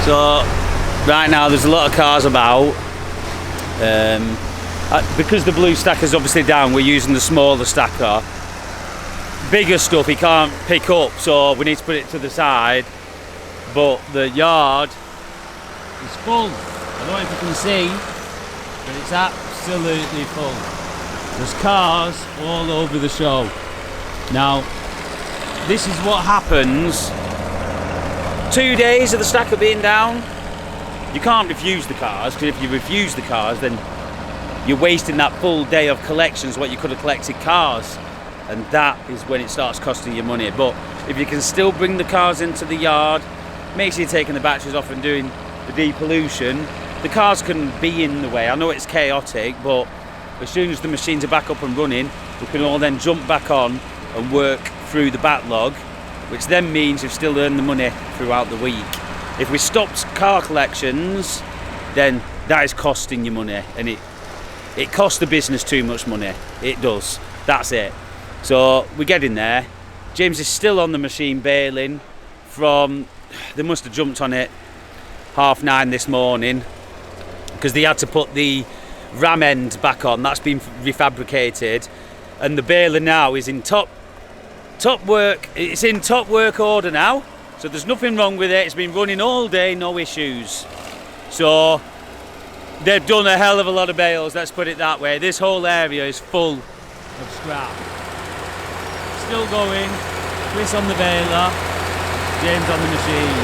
So right now there's a lot of cars about. Because the blue stacker's obviously down, we're using the smaller stacker. Bigger stuff he can't pick up, so we need to put it to the side. But the yard is full. I don't know if you can see, but it's absolutely full. There's cars all over the show. Now, this is what happens 2 days of the stacker being down. You can't refuse the cars, because if you refuse the cars, then you're wasting that full day of collections, what you could have collected cars. And that is when it starts costing you money. But if you can still bring the cars into the yard, make sure you're taking the batteries off and doing the depollution, the cars can be in the way. I know it's chaotic, but as soon as the machines are back up and running, we can all then jump back on and work through the backlog, which then means you've still earned the money throughout the week. If we stopped car collections, then that is costing you money, and it costs the business too much money. It does. That's it. So we're getting there. James is still on the machine baling from, they must have jumped on it 9:30 this morning, because they had to put the ram end back on. That's been refabricated, and the baler now is in top work. It's in top work order now, so there's nothing wrong with it. It's been running all day, no issues. So they've done a hell of a lot of bales, let's put it that way. This whole area is full of scrap. Still going. Chris on the baler, James on the machine.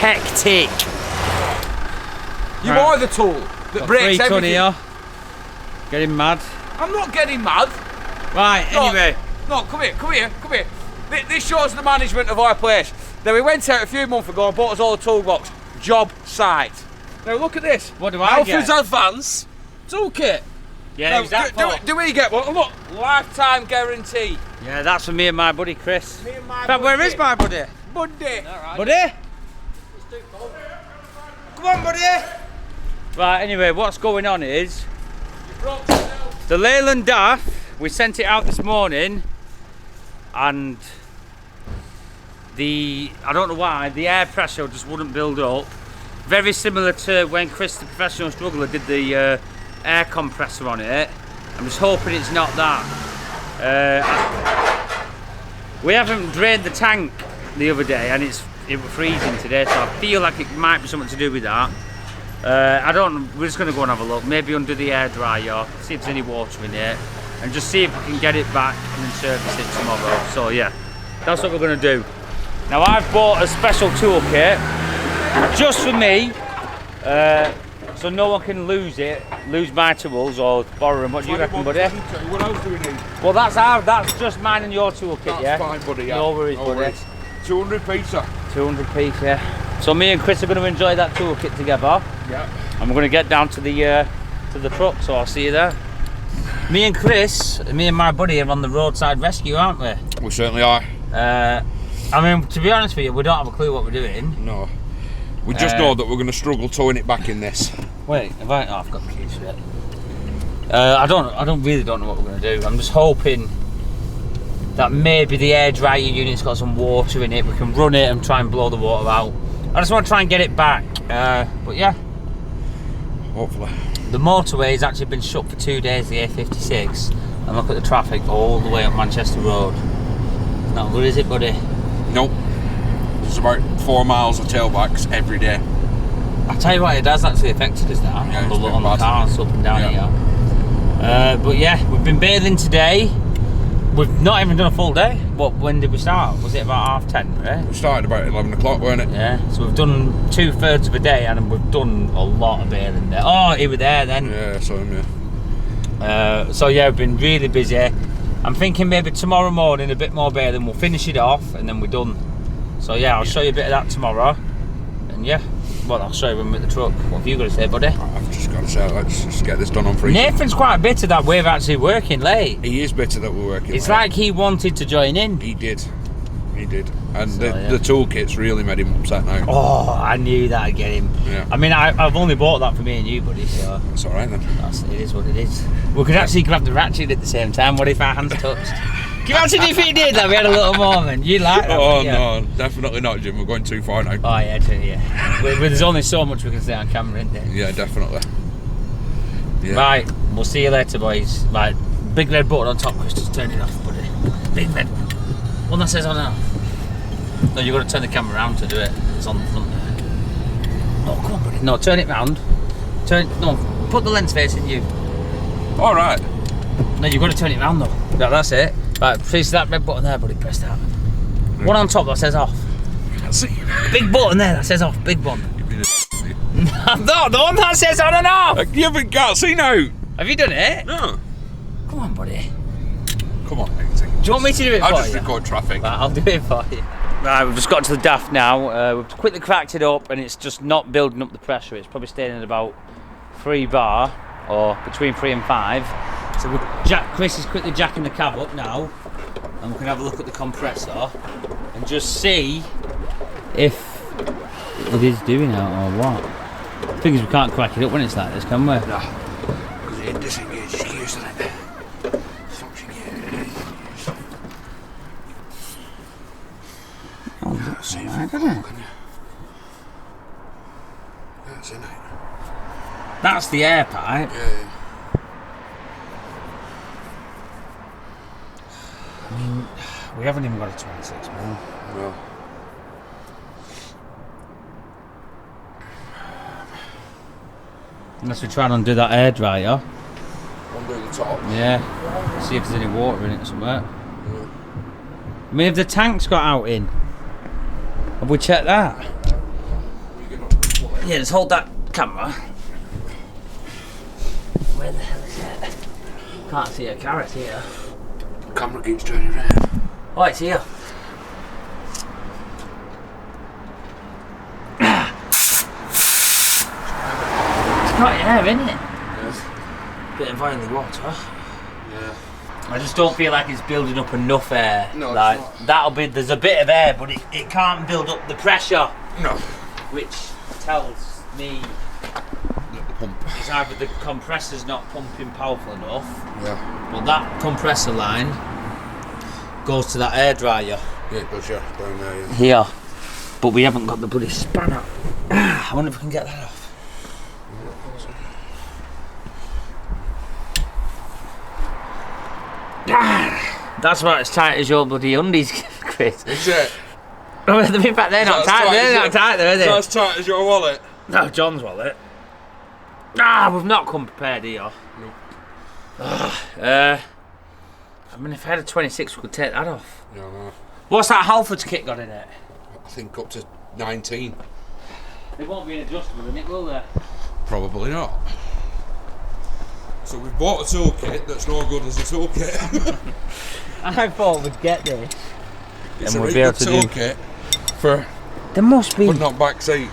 Hectic. You are the tool that breaks everything. Here. Getting mad. I'm not getting mad. Right, anyway. No, come here. This shows the management of our place. Then we went out a few months ago and bought us all a toolbox. Job site. Now look at this. What do I get? Alfred's Advance toolkit. Yeah, now, do we get one? Look, lifetime guarantee. Yeah, that's for me and my buddy Chris. Me and my buddy. Where is my buddy? Buddy. Right. Buddy? Come on, buddy. Right, anyway, what's going on is the Leyland DAF, we sent it out this morning, and I don't know why, the air pressure just wouldn't build up. Very similar to when Chris, the professional struggler, did the air compressor on it. I'm just hoping it's not that. We haven't drained the tank the other day, and it was freezing today, so I feel like it might be something to do with that. I don't know, we're just going to go and have a look, maybe under the air dryer, see if there's any water in it, and just see if we can get it back and then service it tomorrow. So yeah, that's what we're going to do. Now I've bought a special toolkit just for me, so no one can lose my tools or borrow them. What do you reckon, buddy? What else do we need? Well, that's just mine and your toolkit, that's yeah? Fine, buddy, yeah. No worries, buddy. Worries. 200 pizza. 200 piece, yeah. So me and Chris are going to enjoy that toolkit together. Yeah. And we're going to get down to the truck, so I'll see you there. Me and my buddy are on the roadside rescue, aren't we? We certainly are. I mean, to be honest with you, we don't have a clue what we're doing. No. We just know that we're going to struggle towing it back in this. Wait, have I? Oh, I've got the keys for it. I really don't know what we're going to do. I'm just hoping that maybe the air dryer unit's got some water in it. We can run it and try and blow the water out. I just want to try and get it back. But yeah. Hopefully. The motorway has actually been shut for 2 days, the A56. And look at the traffic all the way up Manchester Road. Not good, is it, buddy? Nope. It's about 4 miles of tailbacks every day. I tell you what, it has actually affected us now, yeah, on the cars up and down here. But yeah, we've been baling today. We've not even done a full day. When did we start? Was it about 10:30, right? We started about 11 o'clock, weren't it? Yeah, so we've done 2/3 of a day, and we've done a lot of baling there. Oh, you were there then. Yeah, I saw him, yeah. So yeah, we've been really busy. I'm thinking maybe tomorrow morning a bit more baling, we'll finish it off, and then we're done. So yeah, I'll show you a bit of that tomorrow. And yeah, well, I'll show you when we're at the truck. What have you got to say, buddy? I've just got to say, let's just get this done on free. Nathan's quite bitter that we're actually working late. He is bitter that we're working It's late. like he wanted to join in. He did. And so, the toolkit's really made him upset now. Oh, I knew that'd get him. Yeah. I mean, I've only bought that for me and you, buddy, so... That's alright then. It is what it is. We could actually grab the ratchet at the same time. What if our hands touched? you imagine if he did that? We had a little moment. You like that? Oh, yeah. no, definitely not, Jim. We're going too far now. Oh, yeah, true, yeah. There's only so much we can say on camera, isn't there? Yeah, definitely. Yeah. Right, we'll see you later, boys. Right, big red button on top, Chris. Just turn it off, buddy. Big red one. One that says on now. No, you've got to turn the camera around to do it. It's on the front there. No, come on, buddy. No, turn it round. No, put the lens facing you. All right. No, you've got to turn it round though. Yeah, that's it. Right, press that red button there, buddy. Press that. One on top that says off. Can't see. Big button there that says off. Big one. No, the one that says on and off. You can't see now. Have you done it? No. Come on, buddy. Come on, Do you want me to do it for you? I'll just record traffic. Right, I'll do it for you. Right, we've just got to the daft now. We've quickly cracked it up and it's just not building up the pressure. It's probably staying at about 3 bar or between 3 and 5. So Chris is quickly jacking the cab up now and we can have a look at the compressor and just see if it is doing it or what. The thing is, we can't crack it up when it's like this, can we? No. Because it disengages gears, doesn't it? That's right, isn't it? That's in it. That's the air pipe. Yeah. I mean, we haven't even got a 26 mil. No. Unless we try and undo that air dryer. Undo the top. Yeah. See if there's any water in it somewhere. I mean, have the tanks got out in? Have we checked that? Yeah, let's hold that camera. Where the hell is it? Can't see a carrot here. The camera keeps turning around. Oh, it's here. It's got air in it. Yes. Bit of oily water. Yeah. I just don't feel like it's building up enough air. No, like it's that'll be. There's a bit of air, but it can't build up the pressure. No. Which tells me The pump. it's either the compressor's not pumping powerful enough, Yeah. but that compressor line goes to that air dryer. Yeah, it does, yeah. Down there, yeah. Here, but we haven't got the bloody spanner. I wonder if we can get that off. That's about as tight as your bloody undies, Chris. Is it? Oh, in fact, they're not tight. They're not tight, though, are they? Is that as tight as your wallet? No, John's wallet. Ah, we've not come prepared here. No. I mean, if I had a 26, we could take that off. Yeah, no. What's that Halfords kit got in it? I think up to 19. They won't be an adjustable in it, will they? Probably not. So we've bought a toolkit that's no good as a toolkit. I thought we'd get this. It's And a we'll really be able good to do- toolkit for There must be putting on back seat.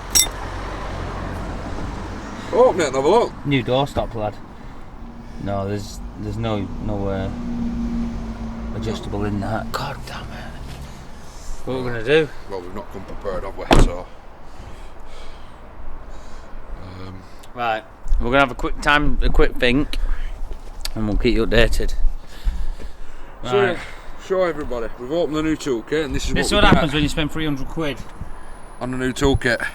Open it and have a look. new doorstop, lad. No, there's no adjustable in that. God damn it! What are we gonna do? Well, we've not come prepared, have we? So. Right, we're gonna have a quick think, and we'll keep you updated. So, show everybody. We've opened the new toolkit, and this is This is what what we happens get when you spend 300 quid. on the new toolkit.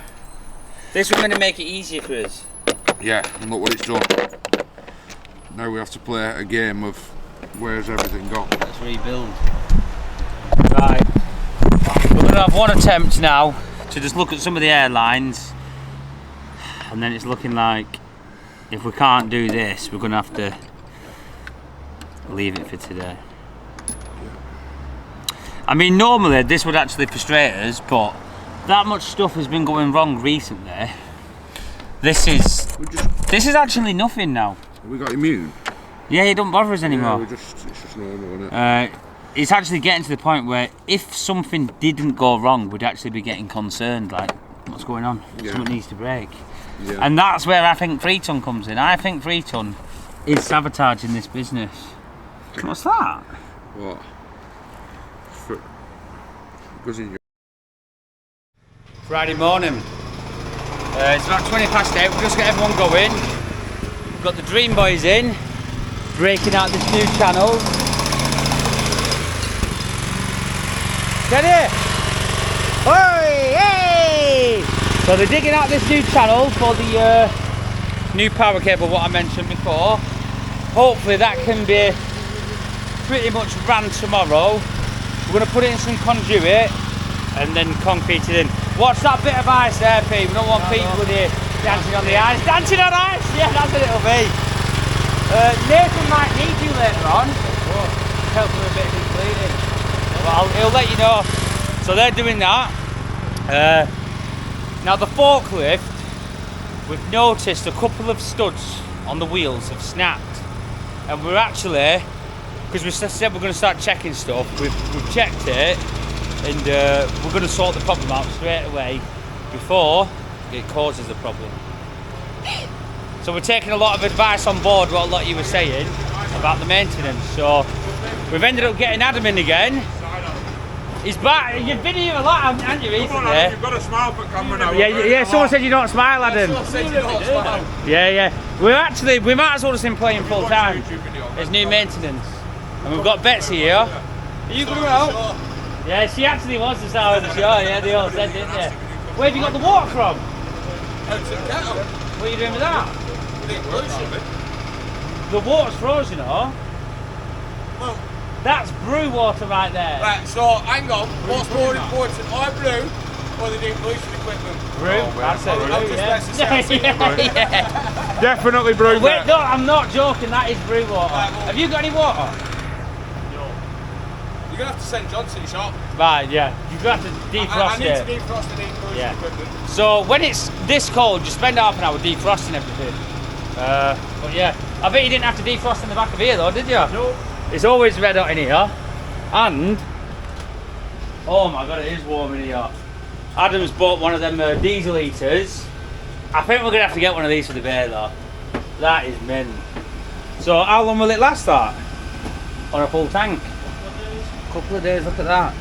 This was going to make it easier for us. Yeah, and look what it's done. Now we have to play a game of where's everything gone. Let's rebuild. Right, we're going to have one attempt now to just look at some of the airlines, and then it's looking like if we can't do this, we're going to have to leave it for today. I mean, normally this would actually frustrate us, but that much stuff has been going wrong recently. This is actually nothing now. We got immune. Yeah, it don't bother us anymore. Yeah, it's just normal, isn't it? It's actually getting to the point where if something didn't go wrong, we'd actually be getting concerned, like, what's going on? Yeah. Something needs to break. Yeah. And that's where I think 3 ton comes in. I think 3 ton is sabotaging this business. What's that? What? Goes in your... Friday morning. It's about 20 past 8. We've just got everyone going. We've got the Dream Boys in, breaking out this new channel. Get it! Hey! Hey! So they're digging out this new channel for the new power cable, what I mentioned before. Hopefully that can be pretty much ran tomorrow. We're going to put it in some conduit and then concrete it in. Watch that bit of ice there, Pete. We don't want people with you dancing on the ice. Dancing on ice! Yeah, that's what it'll be. Nathan might need you later on. Help with a bit of deep cleaning. Well, he'll let you know. So they're doing that. Now the forklift, we've noticed a couple of studs on the wheels have snapped. And we're actually, because we said we're going to start checking stuff, we've checked it. And we're going to sort the problem out straight away before it causes a problem. So we're taking a lot of advice on board, what a lot of you were saying about the maintenance. So we've ended up getting Adam in again. He's back. You've been here a lot, haven't you, recently? Come on, Adam, you've got to smile for camera now. Yeah, someone said you don't smile, Adam. Yeah. We might as well just been playing full time. There's new maintenance. And we've got Betsy here. Are you going to out? Yeah, she actually was the star of the show, yeah, they all said, didn't they? Where have you got the water from? What are you doing with that? The water's frozen, you Well, that's brew water right there. right, so hang on. What's more important, I brew or the depletion equipment? Brew? That's it, brew, yeah. Definitely brew. Wait, no, I'm not joking, that is brew water. Right, well, have you got any water? You're going to have to send John to the shop. Right, yeah. You've got to defrost I need it. to defrost the depletion equipment. So when it's this cold, you spend half an hour defrosting everything. But yeah, I bet you didn't have to defrost in the back of here though, did you? No. It's always red hot in here. And, oh my god, it is warm in here. Adam's bought one of them diesel heaters. I think we're going to have to get one of these for the bear though. That is mint. So how long will it last that? On a full tank? Couple of days, look at that.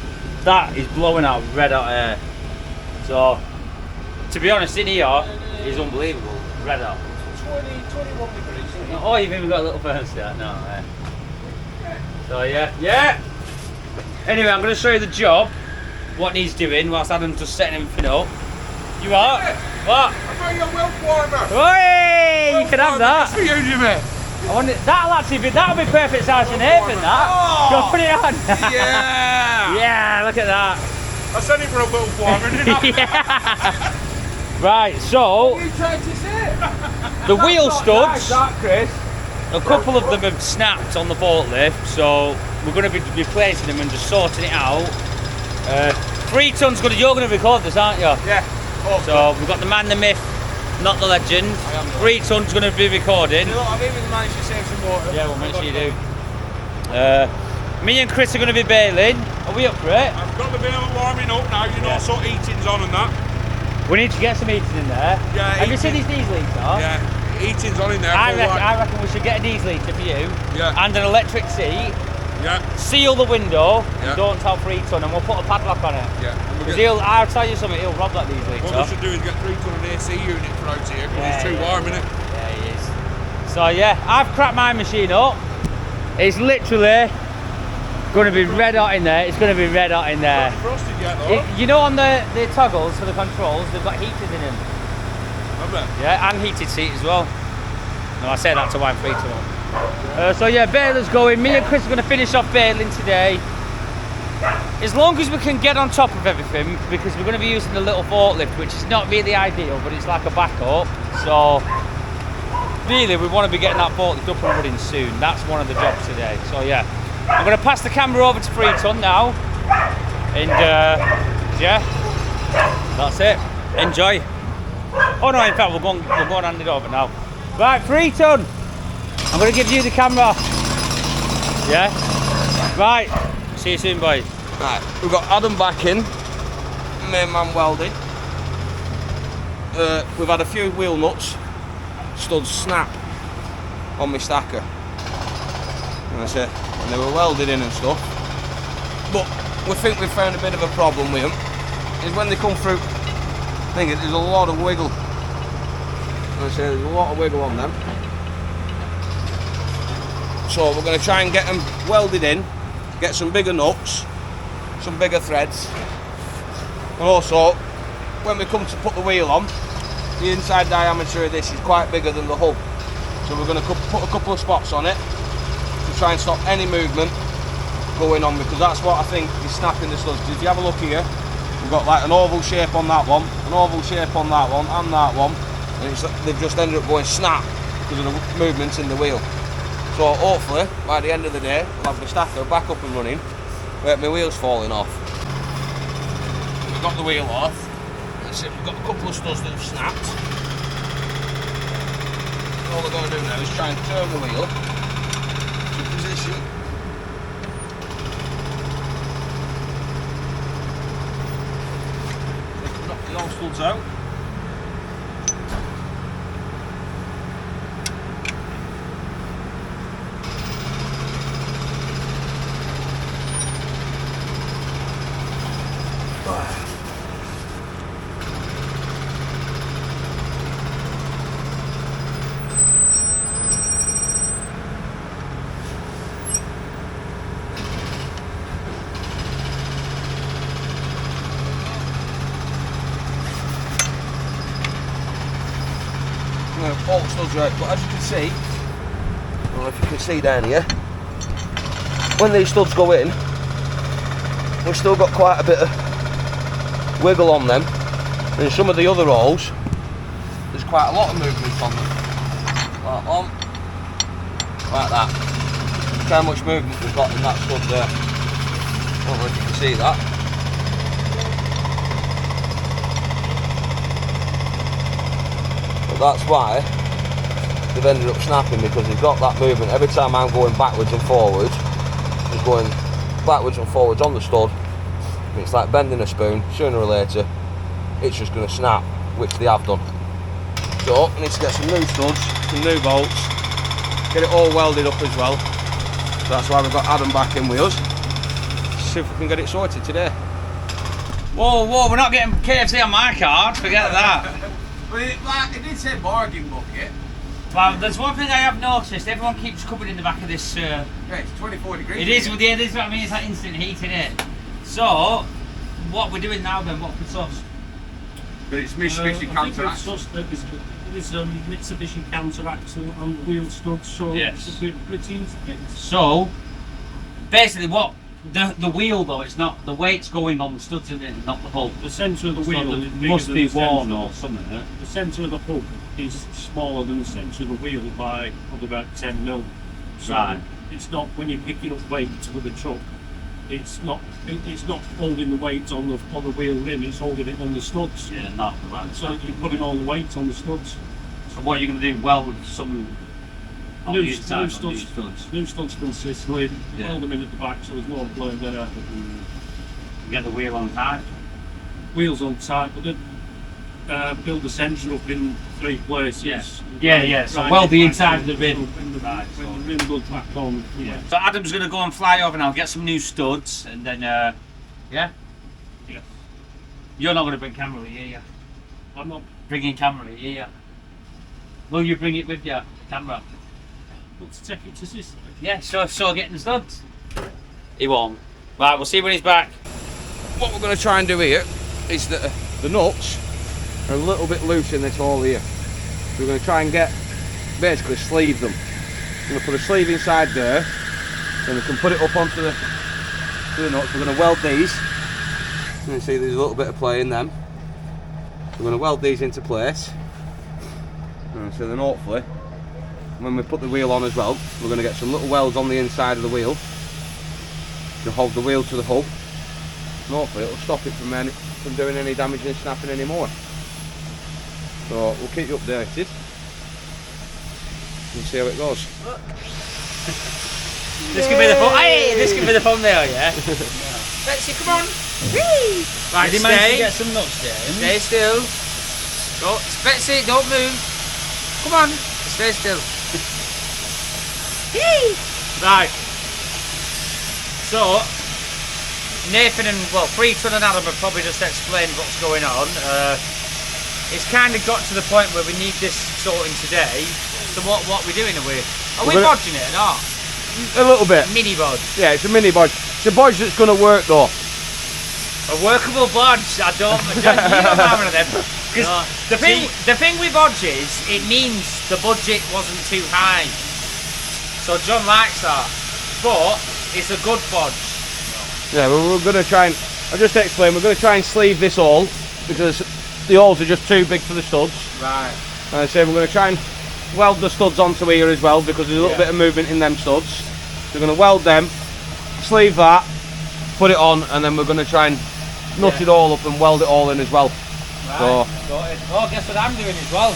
That is blowing out red hot air. So, to be honest, in here is unbelievable. Red hot. 21 degrees. Oh, you've even got a little thermostat. No, so yeah. Anyway, I'm going to show you the job, what needs doing, whilst Adam's just setting everything up. You are? What? I got your milk warmer. Hey, you can have that. For you, Jimmy. I wonder, that'll be perfect size for Nathan, that. Oh. Go put it on. Yeah. Yeah, look at that. I sent it for a little warmer, didn't I? Yeah. Right, so You tried to say the wheel studs, that, Chris. a couple of them have snapped on the forklift, so we're going to be replacing them and just sorting it out. 3 tons you're going to record this, aren't you? Yeah. Oh, So we've got the man, the myth, not the legend. 3 tons going to be recording. you know, I've even managed to save some water. Yeah, we'll make sure you do. Me and Chris are going to be bailing. Are we up for it? I've got the baler warming up now, you know, so heating's on and that. We need to get some heating in there. Yeah, Have you seen heating. these diesel heaters? Yeah, heating's on in there. I for reckon, like- I reckon we should get a diesel heater for you Yeah. and an electric seat. Yeah, Seal the window Yeah. and don't tell 3 ton, and we'll put a padlock on it. yeah. And Because we'll get- I'll tell you something, he'll rob that diesel what we heater. should do is get 3 ton of AC unit for out here, because Yeah, it's too yeah. warm, innit? Yeah, he is. So yeah, I've cracked my machine up. It's literally going to be red hot in there. It's going to be red hot in there. Not frosted yet though. You know, on the toggles for the controls, they've got heaters in them. Have they? Yeah, and heated seat as well. No, I say that to wine free to them. So yeah, baler's going. Me and Chris are going to finish off baling today. As long as we can get on top of everything, because we're going to be using the little forklift, which is not really ideal, but it's like a backup. So really, we want to be getting that forklift up and running soon. That's one of the jobs today. So yeah, I'm going to pass the camera over to 3 ton now, and yeah, that's it. Enjoy. Oh no, in fact, we'll go and hand it over now. Right, 3 ton. I'm going to give you the camera. Yeah. Right. See you soon, boys. Right, we've got Adam back in, main man welding. We've had a few wheel nuts, studs snap on my stacker. And that's it. And they were welded in and stuff. But we think we've found a bit of a problem with them. Is when they come through, I think there's a lot of wiggle. And I say there's a lot of wiggle on them. So we're going to try and get them welded in, get some bigger nuts, some bigger threads. And also, when we come to put the wheel on, the inside diameter of this is quite bigger than the hull. So we're going to put a couple of spots on it to try and stop any movement going on, because that's what I think is snapping the studs. If you have a look here, we've got like an oval shape on that one, an oval shape on that one, and that one, and they've just ended up going snap because of the movements in the wheel. So hopefully, by the end of the day, I'll have the stacker back up and running without my wheels falling off. We've got the wheel off. That's it, we've got a couple of studs that have snapped. All we're going to do now is try and turn the wheel to position. Knock the old studs out. All studs right, but as you can see, I don't know if you can see down here, when these studs go in, we've still got quite a bit of wiggle on them, and in some of the other holes, there's quite a lot of movement on them. Like on, like that. Look how much movement we've got in that stud there. I don't know if you can see that. That's why they've ended up snapping, because they've got that movement. Every time I'm going backwards and forwards, just going backwards and forwards on the stud, it's like bending a spoon. Sooner or later, it's just going to snap, which they have done. So we need to get some new studs, some new bolts, get it all welded up as well. So that's why we've got Adam back in with us. See if we can get it sorted today. Whoa, we're not getting KFC on my card, forget that. But it did say bargain bucket. Well, there's one thing I have noticed, everyone keeps covered in the back of this. Yeah, it's 24 degrees. It is, well, yeah, this is what I mean, it's like instant heat in it. So, what we're doing now then, what for sus? But it's Mitsubishi Counteraxle. There's Mitsubishi Counteraxle and wheel studs, so yes. It's pretty easy to get. So, basically what, the wheel though, it's not, the weight's going on the studs in it, not the hull. The centre of the So wheel it must be worn or something. The centre of the hull is smaller than the centre of the wheel by probably about 10 mil. So Right. it's not, when you're picking up weight with a truck, it's not holding the weight on the wheel rim, it's holding it on the studs. Yeah, not right. So you're putting all the weight on the studs. So what are you going to do? Weld some on New the inside on studs, these studs? new studs consistently, Yeah. hold them in at the back so there's no blow there. Get the wheel on tight. Wheels on tight, but then build the centre up in 3 places. Yeah. So Right, weld the back inside on, of the rim. When the, Right, when so- the rim goes back on. Yeah. So Adam's going to go and fly over now, get some new studs, and then, yeah? Yeah. You're not going to bring camera, are you? I'm not. Bringing camera, are you? Will you bring it with you, camera? Let's take it to this. Yeah, so getting the studs. He won't. Right, we'll see when he's back. What we're going to try and do here is that the nuts are a little bit loose in this hole here. So we're going to try and basically sleeve them. We're going to put a sleeve inside there, then we can put it up onto the nuts. We're going to weld these. You can see there's a little bit of play in them. We're going to weld these into place. And so then hopefully, when we put the wheel on as well, we're going to get some little welds on the inside of the wheel to hold the wheel to the hull. And hopefully it'll stop it from doing any damage and snapping anymore. So we'll keep you updated and see how it goes. This can be the fun. Hey, this can be the thumbnail, yeah? Betsy, come on! Whee! Right, Did he manage to get some nuts there? Stay still. Go, Betsy, don't move. Come on, stay still. Right. So, Nathan and, well, Freeton and Adam have probably just explained what's going on. It's kind of got to the point where we need this sorting today. So what are we doing? Are we bodging it or not? A little bit. Mini bodge. Yeah, it's a mini bodge. It's a bodge that's going to work though. A workable bodge. I don't you don't have one of them. Because the thing with bodges, it means the budget wasn't too high. So John likes that. But it's a good bodge. Yeah, we're going to try and, I'll just explain, we're going to try and sleeve this all because the holes are just too big for the studs. Right. And I say we're going to try and weld the studs onto here as well because there's a little bit of movement in them studs. So we're going to weld them, sleeve that, put it on, and then we're going to try and nut it all up and weld it all in as well. Right. So, oh, guess what I'm doing as well?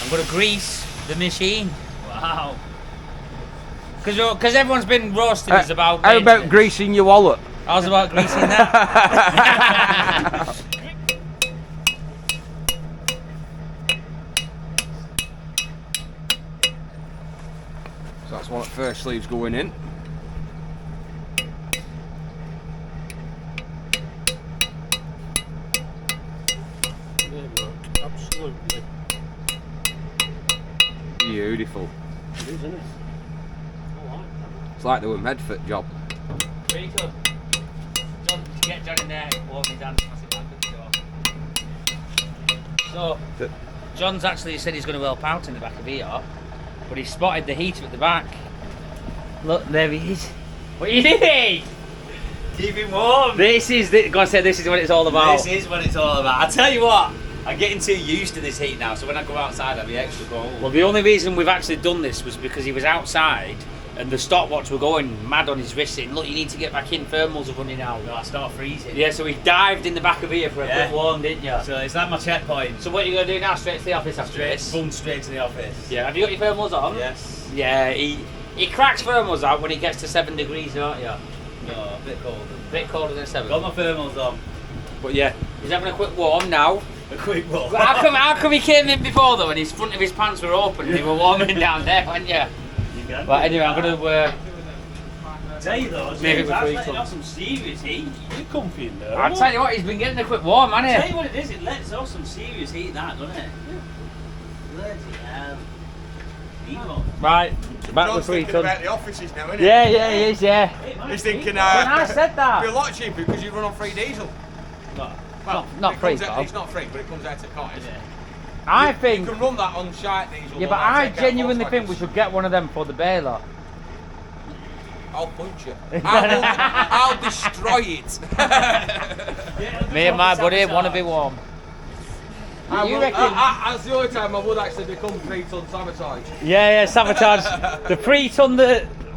I'm going to grease the machine. Wow. Because everyone's been roasting us about. How about greasing your wallet? I was about greasing that. So that's one of the first sleeves going in. Absolutely. Beautiful. It is, isn't it? I like that. It's like they were made for the job. Pretty good. John, to get John in there, walk me down to massive back. So, John's actually said he's going to help out in the back of here, but he spotted the heater at the back. Look, there he is. What are you doing? Keep him warm. This is what it's all about. This is what it's all about. I tell you what, I'm getting too used to this heat now, so when I go outside I'll be extra cold. Well, the only reason we've actually done this was because he was outside and the stopwatch were going mad on his wrist saying, look, you need to get back in, thermals are running out. No, I start freezing. Yeah, so he dived in the back of here for a quick warm, didn't you? So is that my checkpoint? So what are you going to do now? Straight to the office after this? Boom, straight to the office. Yeah, have you got your thermals on? Yes. Yeah, he cracks thermals out when he gets to 7 degrees, don't you? No, a bit cold. A bit colder than 7. Got my thermals on. But yeah, he's having a quick warm now. A quick walk. But how come he came in before though and his front of his pants were open and he were warming down there, weren't you? You can. But anyway, I'm going to... tell you though, Maybe that's before he letting comes. off some serious heat. You're comfy in there. I'll tell you what, he's been getting a quick warm, hasn't he? Tell you what it is, it lets off some serious heat, that, doesn't it? Bloody hell. People. Right, back John's with 3 thinking tons. about the offices now, isn't he? Yeah, he is, yeah. He's thinking, When I said it'd be a that. lot cheaper because you run on free diesel. Well, not it free, comes out- Bob. It's not free, but it comes out of cottage. I You think... can run that on shite diesel. Yeah, but I genuinely think we should get one of them for the baler. I'll punch you. I'll destroy it. Me and my buddy want to be warm. You reckon? That's the only time I would actually become 3 ton sabotage. Yeah, sabotage. The 3 ton,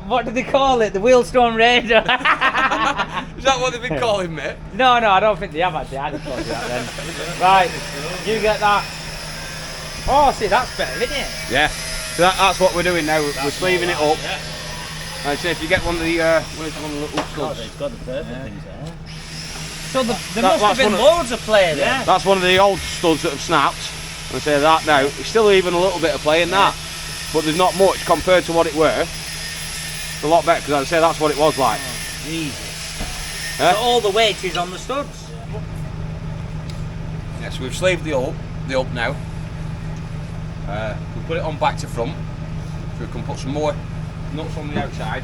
what do they call it? The Wheelstone Raider. Is that what they've been calling me? No, I don't think they have actually. I just told you that then. Right, you get that. Oh, see, that's better, isn't it? Yeah. So that's what we're doing now. We're sleeving it up. And so if you get one of the where's one of the little studs? It's got the perfect things there. So there must have been loads of play there. That's one of the old studs that have snapped. And I say that now. It's still even a little bit of play in that, but there's not much compared to what it were. It's a lot better because I'd say that's what it was like. Oh, Jesus. Huh? So all the weight is on the studs. Yes, we've sleeved the up now. We'll put it on back to front, so we can put some more nuts on the outside.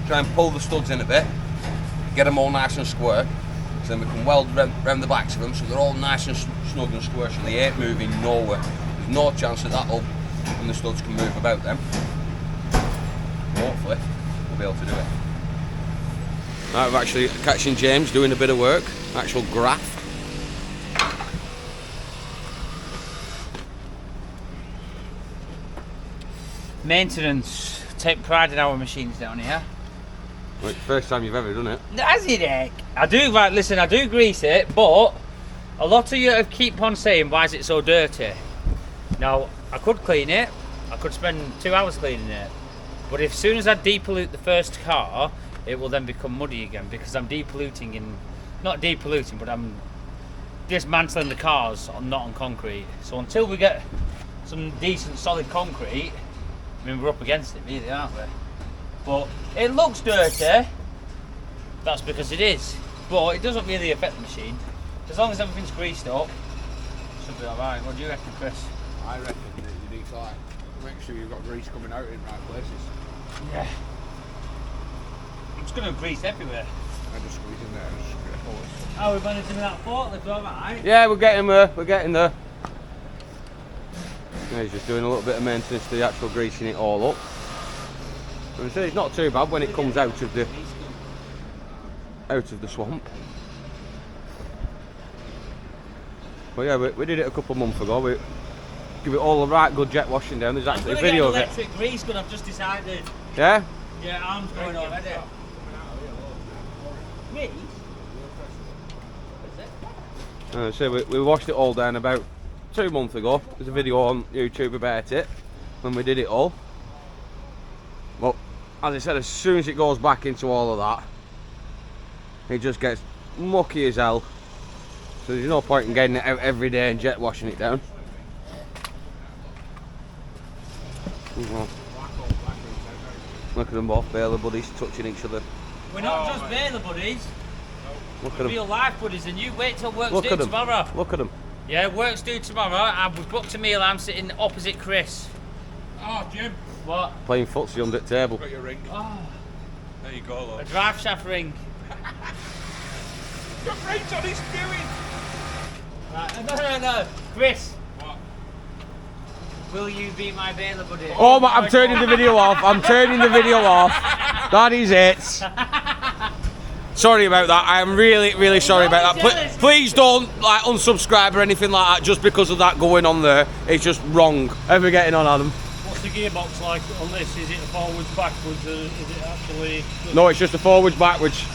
Try and pull the studs in a bit, get them all nice and square. So then we can weld round the backs of them so they're all nice and snug and square, so they ain't moving nowhere. There's no chance that up and the studs can move about them. Hopefully, we'll be able to do it. Right, we're actually catching James doing a bit of work, actual graft. Maintenance. Take pride in our machines down here. Right, first time you've ever done it. Has it, Dick? I do, right, listen, I do grease it, but a lot of you keep on saying, why is it so dirty? Now, I could clean it. I could spend 2 hours cleaning it. But as soon as I depollute the first car, it will then become muddy again because I'm depolluting not depolluting, but I'm dismantling the cars not on concrete. So until we get some decent solid concrete, I mean, we're up against it really, aren't we? But it looks dirty, that's because it is. But it doesn't really affect the machine. As long as everything's greased up, it should be alright. What do you reckon, Chris? I reckon that you need to make sure you've got grease coming out in right places. Yeah. I'm just going to grease everywhere. I just squeeze in there. Oh, we're managing that forklift, alright? Yeah, we're getting there. We're getting there. Yeah, he's just doing a little bit of maintenance to the actual greasing it all up. And I say it's not too bad when it comes out of the swamp. But yeah, we did it a couple of months ago. We give it all a right good jet washing down. There's actually a video of it. Electric grease gun, I've just decided. Yeah? Yeah, arm's going already. Grease? So we washed it all down about 2 months ago. There's a video on YouTube about it when we did it all. Well, as I said, as soon as it goes back into all of that, it just gets mucky as hell. So there's no point in getting it out every day and jet washing it down. Well, look at them both, baler buddies, touching each other. We're not just baler buddies. Look at Real them. life buddies, and you wait till work's Look due at them. tomorrow. Look at them. Yeah, work's due tomorrow, and we've booked a meal. I'm sitting opposite Chris. Oh, Jim, What? Playing footsie under the table. got your ring. Oh, There you go, a look. drive shaft ring. Got right on his doing. Right, no. Chris, What? will you be my baler buddy? Oh, but I'm turning the video off. I'm turning the video off. That is it. Sorry about that. I am really, really sorry about that. Please don't like unsubscribe or anything like that just because of that going on there. It's just wrong. How are we getting on, Adam? What's the gearbox like on this? Is it forwards, backwards, or is it actually... No, it's just a forwards, backwards.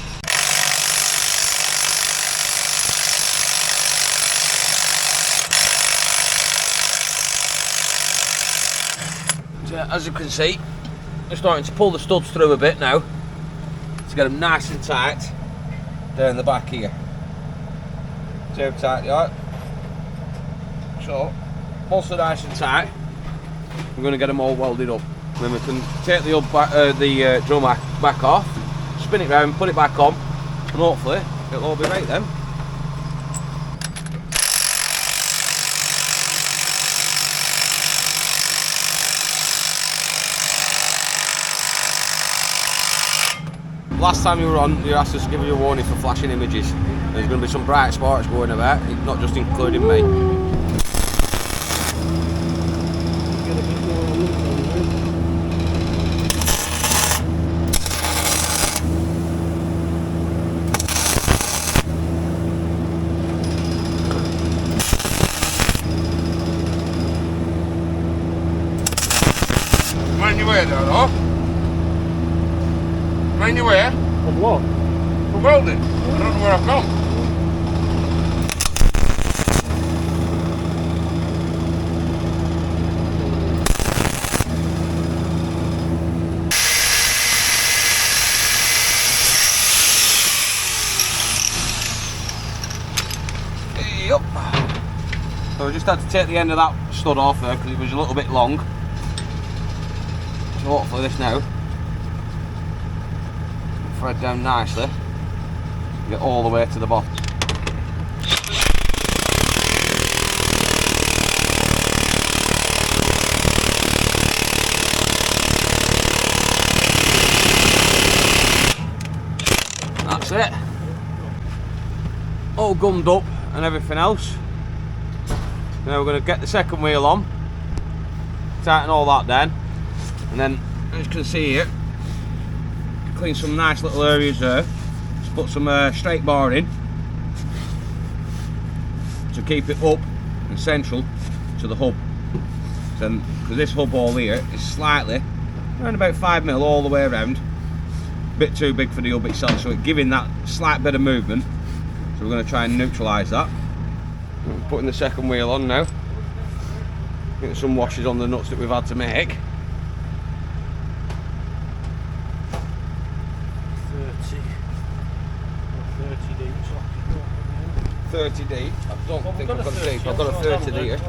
So, as you can see, we're starting to pull the studs through a bit now to get them nice and tight down the back here. See how tight they are. So, once they're nice and tight, we're going to get them all welded up. Then we can take the drum back off, spin it round, put it back on, and hopefully it'll all be right then. Last time you were on, you asked us to give you a warning for flashing images. There's going to be some bright sparks going about, not just including me. Mind your way there, though. Mind your way. Of what? For welding. I don't know where I've gone. Yep. So we just had to take the end of that stud off there because it was a little bit long. So hopefully this now will thread down nicely and get all the way to the bottom. That's it. All gummed up and everything else. Now we're going to get the second wheel on, tighten all that down, and then as you can see here, clean some nice little areas there. Just put some straight bar in to keep it up and central to the hub. So, because this hub hole here is slightly around about 5mm all the way around, a bit too big for the hub itself, so it's giving that slight bit of movement. So we're going to try and neutralise that. Putting the second wheel on now. Get some washes on the nuts that we've had to make. 30 deep. I don't think I've got a deep. I've got a 30 here.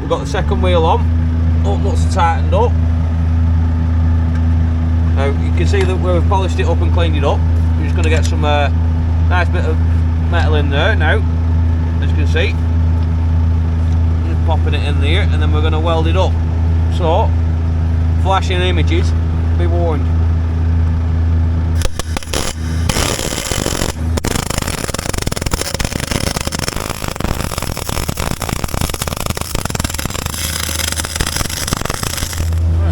we've got the second wheel on. All nuts are tightened up. Now you can see that where we've polished it up and cleaned it up. We're just going to get some nice bit of metal in there now, as you can see. Just popping it in there, and then we're going to weld it up. So, flashing images, be warned.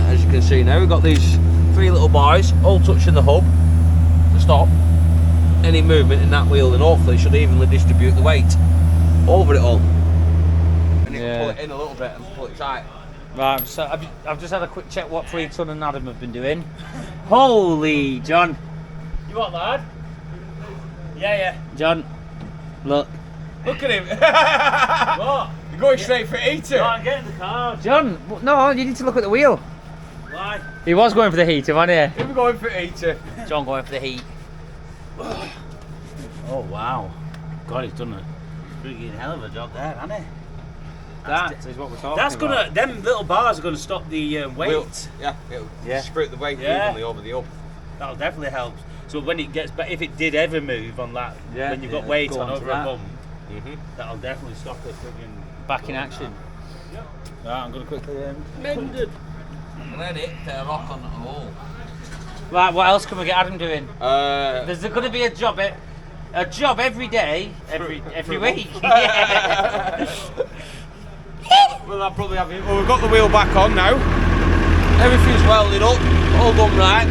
As you can see now, we've got these 3 little bars all touching the hub to stop any movement in that wheel, and hopefully it should evenly distribute the weight over it all. And you can pull it in a little bit and pull it tight. Right, so I've just had a quick check what Freeton and Adam have been doing. Holy John! You what, lad? Yeah. John, look. Look at him! What? You're going straight for heater. I'm getting the car. John, no, you need to look at the wheel. Why? He was going for the heater, wasn't he? We're going for heater. John going for the heat. Oh wow! God, he's done a Freaking hell of a job there, hasn't he? That is what we're talking That's about. them little bars are gonna stop the weight. It'll spread the weight evenly over the hub. That'll definitely help. So when it gets back, if it did ever move on that, when you've got weight go on onto over a that. bump, that'll definitely stop it. Back in action. Right, I'm going to quickly Mended. Let it rock on the hole. Right, what else can we get Adam doing? There's There's going to be a job every day, every week. Well, I'll probably have it. Well, we've got the wheel back on now. Everything's welded up, all done right.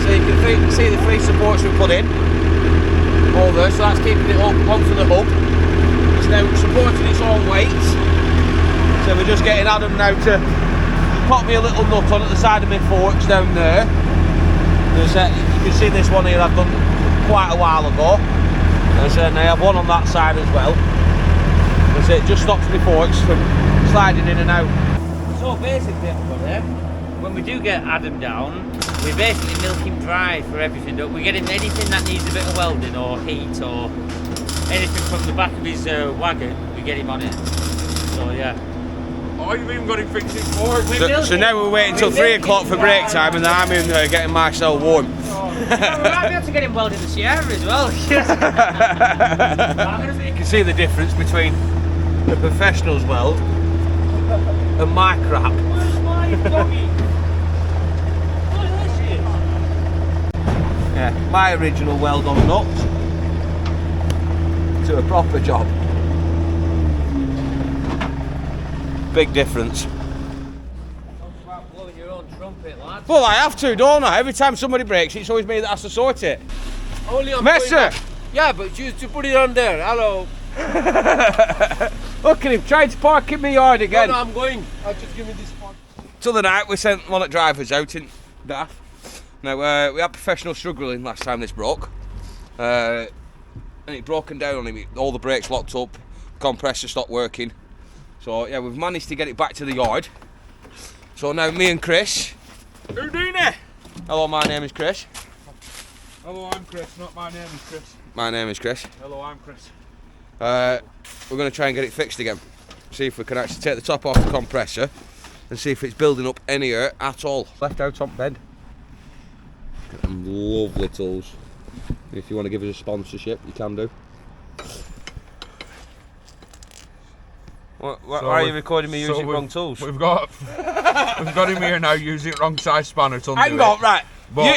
So you can see the 3 supports we put in over, so that's keeping it up onto the hub. It's now supporting its own weight. So we're just getting Adam now to pop me a little nut on at the side of my forks down there. You can see this one here I've done quite a while ago. And I have one on that side as well. So it just stops my forks from sliding in and out. So basically, everybody, when we do get Adam down, we basically milk him dry for everything. Don't we? Get him anything that needs a bit of welding or heat or anything from the back of his wagon, we get him on it. So yeah. Oh, you've even got him fixing forks. So now we're waiting until 3 o'clock for break time, and then I'm in there getting myself warm. We might be able to get him welding the Sierra as well. You can see the difference between the professional's weld and my crap. Yeah, my original weld on nuts to a proper job. Big difference. About blowing your own trumpet, lad. Well, I have to, don't I? Every time somebody breaks, it's always me that has to sort it. Only on Messer! Yeah, but you used to put it on there. Hello. Look at him, trying to park in my yard again. No, I'm going. I'll just give me this spot. To the night, we sent one of the drivers out in Daff. Now, we had professional struggling last time this broke. And it broken down on him. All the brakes locked up, compressor stopped working. So, yeah, we've managed to get it back to the yard. So now me and Chris. Houdini! Hello, my name is Chris. Hello, I'm Chris. Not my name is Chris. My name is Chris. Hello, I'm Chris. We're going to try and get it fixed again. See if we can actually take the top off the compressor and see if it's building up any air at all. Left out on bed. Them lovely tools. If you want to give us a sponsorship, you can do. Why are you recording me using wrong tools? We've got him here now using wrong size spanner to undo Hang on, right.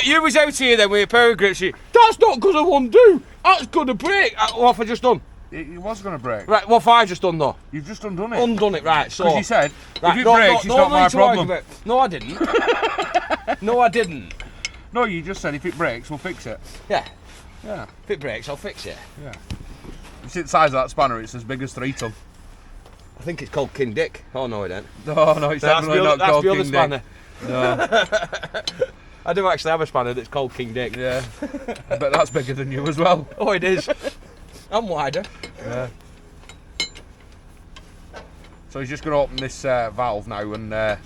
You was out here then with a pair of grips. That's not going to undo. That's going to break. What have I just done? It was going to break. Right, what have I just done though? You've just undone it. Undone it, right. So Because you said, right, if it breaks, it's not my problem. No, I didn't. No, I didn't. No, you just said if it breaks, we'll fix it. Yeah. Yeah. If it breaks, I'll fix it. Yeah. You see the size of that spanner, it's as big as 3 ton. I think it's called King Dick. Oh no, it ain't. No, it's definitely not called the other King spanner. Dick. No. I do actually have a spanner that's called King Dick. Yeah. I bet that's bigger than you as well. Oh, it is. I'm wider. Yeah. So he's just going to open this valve now, and we're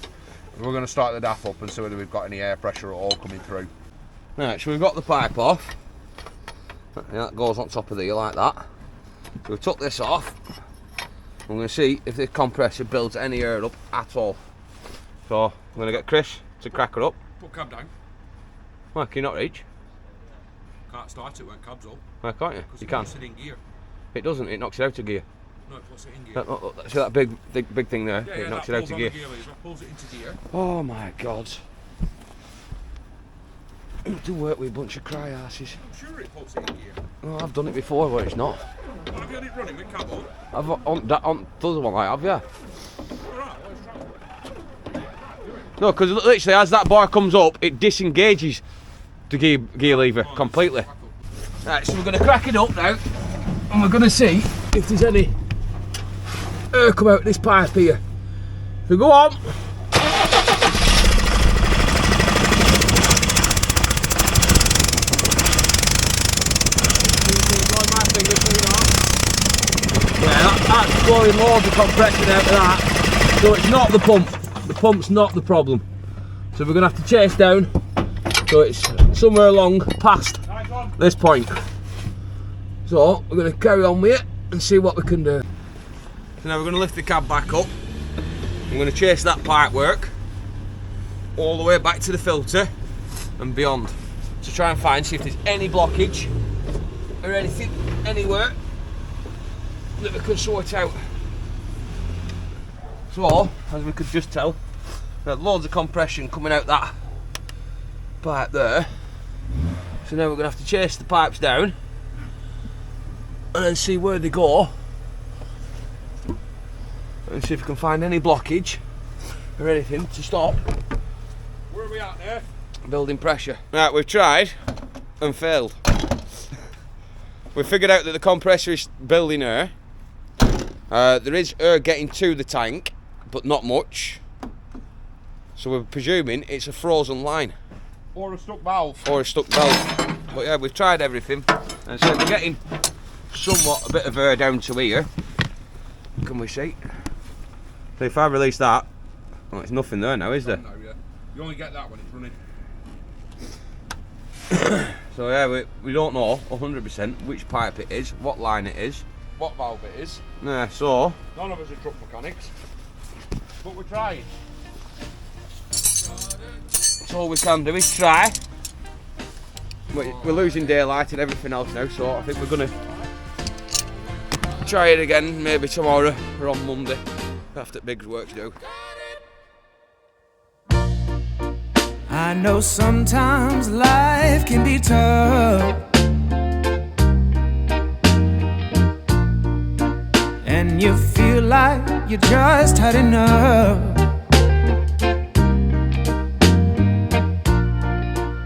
going to start the DAF up and see whether we've got any air pressure at all coming through. Right, so we've got the pipe off. Yeah, that goes on top of there like that. We've took this off. I'm going to see if this compressor builds any air up at all. So I'm going to get Chris to crack her up. Put cab down. Why can you not reach? Can't start it when cab's up. Why can't you? Because You it can't. puts it in gear. It doesn't, it knocks it out of gear. No, it puts it in gear. See that big thing there? Yeah, It yeah, knocks that it out pulls of on gear. the gear lever, that pulls it into gear. Oh my god. You do work with a bunch of cry asses. I'm sure it puts it in gear. Oh, I've done it before, but it's not. Have you had it running with cab on? I've on the other one, I have, yeah. Alright, let's try it. No, because literally as that bar comes up, it disengages the gear lever completely. Right, so we're going to crack it up now, and we're going to see if there's any air come out this pipe here. If we go on. Yeah, that's blowing loads of compression out of that. So it's not the pump. The pump's not the problem. So we're going to have to chase down. So it's somewhere along past this point. So we're going to carry on with it and see what we can do. So now we're going to lift the cab back up. I'm going to chase that pipe work all the way back to the filter and beyond to try and see if there's any blockage or anything anywhere that we can sort out. So, as we could just tell, we had loads of compression coming out that pipe there. So now we're going to have to chase the pipes down and then see where they go and see if we can find any blockage or anything to stop. Where are we at there? Building pressure. Right, we've tried and failed. We've figured out that the compressor is building air. There is air getting to the tank, but not much. So we're presuming it's a frozen line. Or a stuck valve. Or a stuck valve. But yeah, we've tried everything. And so we're getting somewhat a bit of air down to here. Can we see? So if I release that, well, there's nothing there now, is there? No, yeah. You only get that when it's running. So yeah, we don't know 100% which pipe it is, what line it is. What valve it is. Yeah, so None of us are truck mechanics. But we're trying. so all we can do is try. We're losing daylight and everything else now, so I think we're gonna try it again, maybe tomorrow or on Monday after Big's work to do. I know sometimes life can be tough, and you feel like you just had enough.